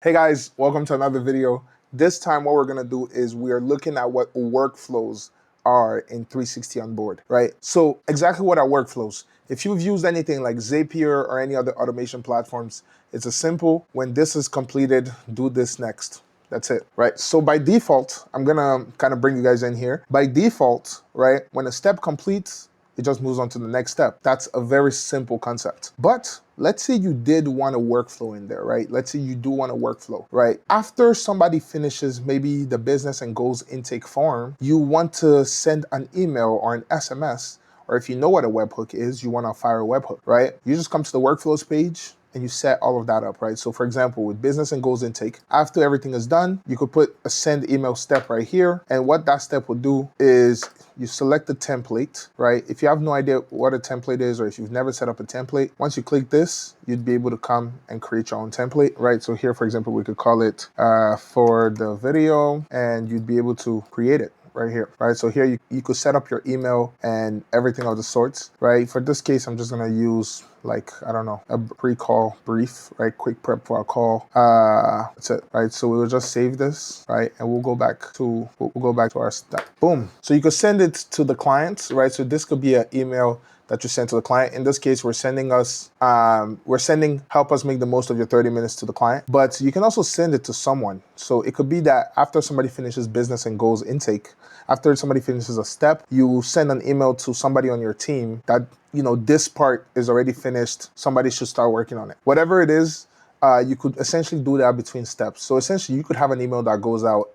Hey guys, welcome to another video. This time what we're gonna do is we are looking at what workflows are in 360Onboard, right? So exactly what are workflows? If you've used anything like Zapier or any other automation platforms, it's a simple, when this is completed, do this next. That's it, right? So by default, I'm gonna kind of bring you guys in here. By default, right, when a step completes, it just moves on to the next step. That's a very simple concept. But let's say you did want a workflow in there, right? Let's say you do want a workflow, right? After somebody finishes maybe the business and goals intake form, you want to send an email or an SMS, or if you know what a webhook is, you want to fire a webhook, right? You just come to the workflows page and you set all of that up, right? So for example, with business and goals intake, after everything is done, you could put a send email step right here. And what that step would do is you select the template, right? If you have no idea what a template is, or if you've never set up a template, once you click this, you'd be able to come and create your own template, right? So here, for example, we could call it for the video, and you'd be able to create it right here, right? So here you could set up your email and everything of the sorts, right? For this case, I'm just gonna use like, I don't know, a pre-call brief, right? Quick prep for a call. That's it, right? So we'll just save this, right? And we'll go back to our step. Boom. So you could send it to the client, right? So this could be an email that you send to the client. In this case, we're sending help us make the most of your 30 minutes to the client, but you can also send it to someone. So it could be that after somebody finishes business and goals intake, after somebody finishes a step, you send an email to somebody on your team that, you know, this part is already finished. Somebody should start working on it. Whatever it is, you could essentially do that between steps. So essentially you could have an email that goes out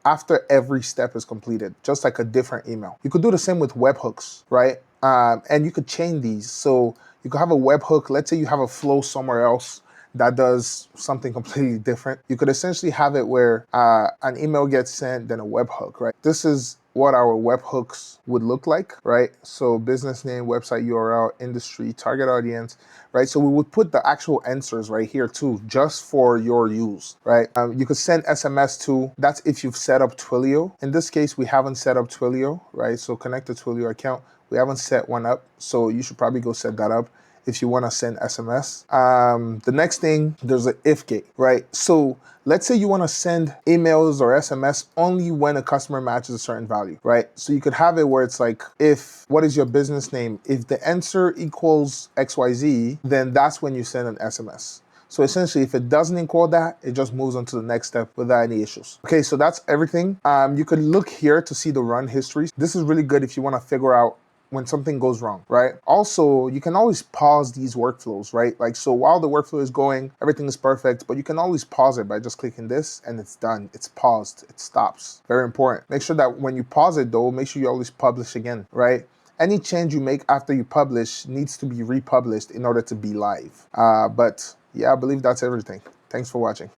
after every step is completed, just like a different email. You could do the same with webhooks, right? And you could chain these. So you could have a webhook. Let's say you have a flow somewhere else that does something completely different. You could essentially have it where an email gets sent, then a webhook, right? This is what our webhooks would look like, right? So business name, website URL, industry, target audience, right? So we would put the actual answers right here too, just for your use, right? You could send SMS to, that's if you've set up Twilio. In this case, we haven't set up Twilio, right? So connect the Twilio account. We haven't set one up, so you should probably go set that up if you want to send SMS. The next thing, there's an if gate, right? So let's say you want to send emails or SMS only when a customer matches a certain value, right? So you could have it where it's like, what is your business name? If the answer equals XYZ, then that's when you send an SMS. So essentially, if it doesn't equal that, it just moves on to the next step without any issues. Okay, so that's everything. You could look here to see the run histories. This is really good if you want to figure out when something goes wrong, right? Also, you can always pause these workflows, right? Like, so while the workflow is going, everything is perfect, but you can always pause it by just clicking this and it's done. It's paused, it stops. Very important. Make sure that when you pause it though, make sure you always publish again, right? Any change you make after you publish needs to be republished in order to be live. But yeah, I believe that's everything. Thanks for watching.